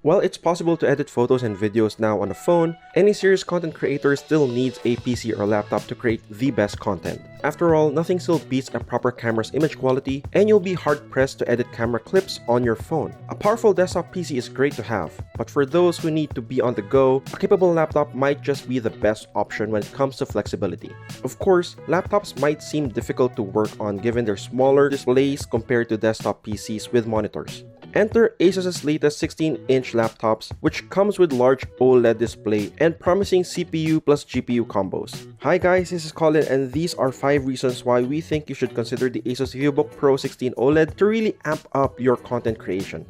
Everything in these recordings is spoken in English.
While it's possible to edit photos and videos now on a phone, any serious content creator still needs a PC or laptop to create the best content. After all, nothing still beats a proper camera's image quality, and you'll be hard-pressed to edit camera clips on your phone. A powerful desktop PC is great to have, but for those who need to be on the go, a capable laptop might just be the best option when it comes to flexibility. Of course, laptops might seem difficult to work on given their smaller displays compared to desktop PCs with monitors. Enter ASUS's latest 16-inch laptops, which comes with large OLED display and promising CPU plus GPU combos. Hi guys, this is Colin, and these are 5 reasons why we think you should consider the ASUS Vivobook Pro 16 OLED to really amp up your content creation.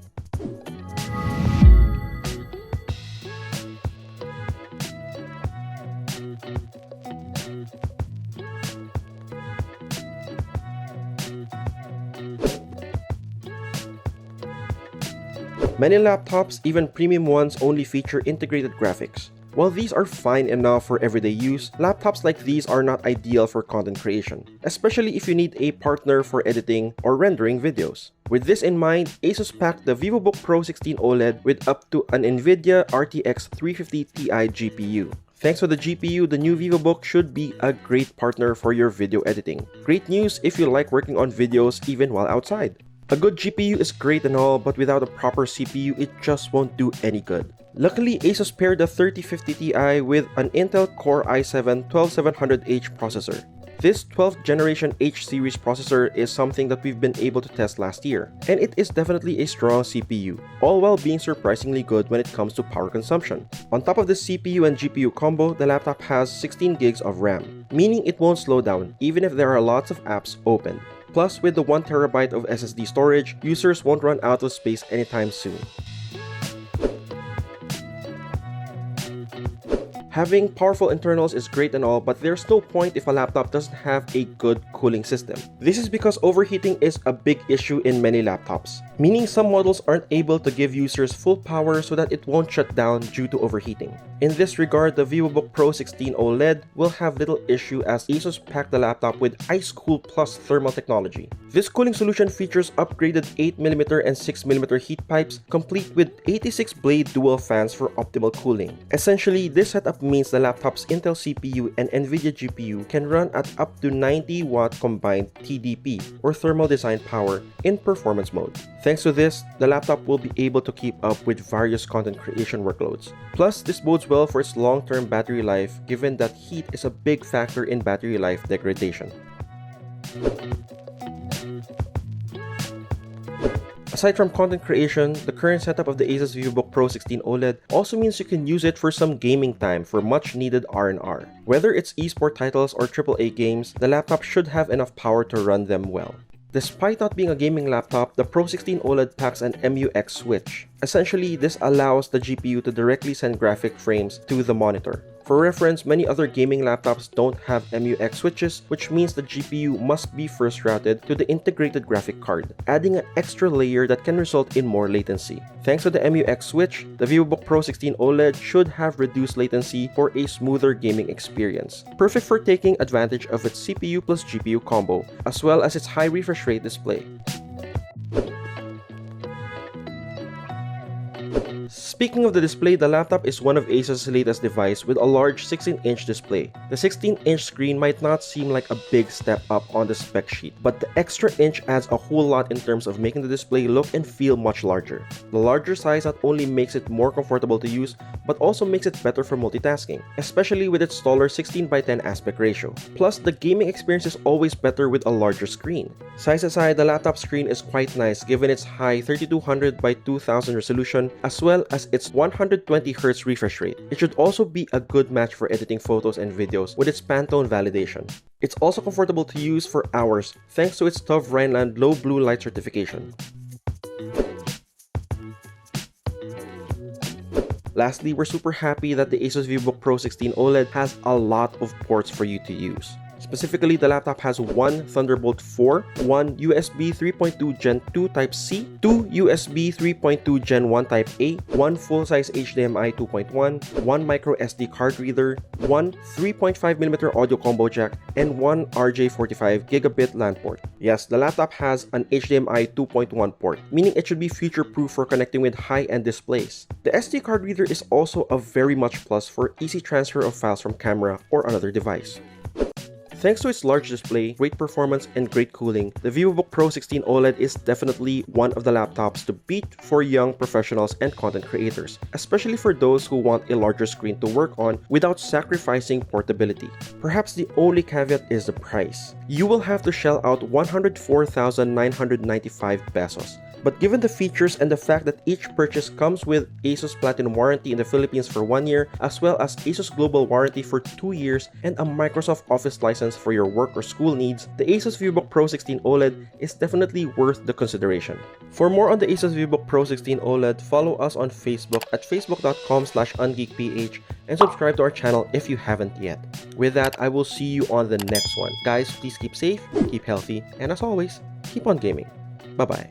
Many laptops, even premium ones, only feature integrated graphics. While these are fine enough for everyday use, laptops like these are not ideal for content creation, especially if you need a partner for editing or rendering videos. With this in mind, ASUS packed the Vivobook Pro 16 OLED with up to an NVIDIA RTX 350 Ti GPU. Thanks to the GPU, the new Vivobook should be a great partner for your video editing. Great news if you like working on videos even while outside. A good GPU is great and all, but without a proper CPU, it just won't do any good. Luckily, ASUS paired the 3050 Ti with an Intel Core i7-12700H processor. This 12th generation H series processor is something that we've been able to test last year, and it is definitely a strong CPU, all while being surprisingly good when it comes to power consumption. On top of the CPU and GPU combo, the laptop has 16 gigs of RAM, meaning it won't slow down even if there are lots of apps open. Plus, with the 1TB of SSD storage, users won't run out of space anytime soon. Having powerful internals is great and all, but there's no point if a laptop doesn't have a good cooling system. This is because overheating is a big issue in many laptops, meaning some models aren't able to give users full power so that it won't shut down due to overheating. In this regard, the Vivobook Pro 16 OLED will have little issue as ASUS packed the laptop with Ice Cool Plus thermal technology. This cooling solution features upgraded 8mm and 6mm heat pipes, complete with 86-blade dual fans for optimal cooling. Essentially, this setup means the laptop's Intel CPU and NVIDIA GPU can run at up to 90-watt combined TDP, or thermal design power, in performance mode. Thanks to this, the laptop will be able to keep up with various content creation workloads. Plus, this bodes well for its long-term battery life, given that heat is a big factor in battery life degradation. Aside from content creation, the current setup of the ASUS Vivobook Pro 16 OLED also means you can use it for some gaming time for much needed R&R. Whether it's eSport titles or AAA games, the laptop should have enough power to run them well. Despite not being a gaming laptop, the Pro 16 OLED packs an MUX switch. Essentially, this allows the GPU to directly send graphic frames to the monitor. For reference, many other gaming laptops don't have MUX switches, which means the GPU must be first routed to the integrated graphic card, adding an extra layer that can result in more latency. Thanks to the MUX switch, the Vivobook Pro 16 OLED should have reduced latency for a smoother gaming experience. Perfect for taking advantage of its CPU plus GPU combo, as well as its high refresh rate display. Speaking of the display, the laptop is one of ASUS's latest device with a large 16-inch display. The 16-inch screen might not seem like a big step up on the spec sheet, but the extra inch adds a whole lot in terms of making the display look and feel much larger. The larger size not only makes it more comfortable to use, but also makes it better for multitasking, especially with its taller 16:10 aspect ratio. Plus, the gaming experience is always better with a larger screen. Size aside, the laptop screen is quite nice given its high 3200 by 2000 resolution as well as its 120Hz refresh rate. It should also be a good match for editing photos and videos with its Pantone validation. It's also comfortable to use for hours thanks to its TÜV Rheinland low blue light certification. Lastly, we're super happy that the ASUS Vivobook Pro 16 OLED has a lot of ports for you to use. Specifically, the laptop has one Thunderbolt 4, one USB 3.2 Gen 2 Type-C, two USB 3.2 Gen 1 Type-A, one full-size HDMI 2.1, one micro SD card reader, one 3.5mm audio combo jack, and one RJ45 gigabit LAN port. Yes, the laptop has an HDMI 2.1 port, meaning it should be future-proof for connecting with high-end displays. The SD card reader is also a very much plus for easy transfer of files from camera or another device. Thanks to its large display, great performance, and great cooling, the Vivobook Pro 16 OLED is definitely one of the laptops to beat for young professionals and content creators, especially for those who want a larger screen to work on without sacrificing portability. Perhaps the only caveat is the price. You will have to shell out 104,995 pesos. But given the features and the fact that each purchase comes with ASUS Platinum warranty in the Philippines for 1 year, as well as ASUS Global warranty for 2 years, and a Microsoft Office license for your work or school needs, the ASUS Vivobook Pro 16 OLED is definitely worth the consideration. For more on the ASUS Vivobook Pro 16 OLED, follow us on Facebook at facebook.com/ungeekph and subscribe to our channel if you haven't yet. With that, I will see you on the next one. Guys, please keep safe, keep healthy, and as always, keep on gaming. Bye-bye.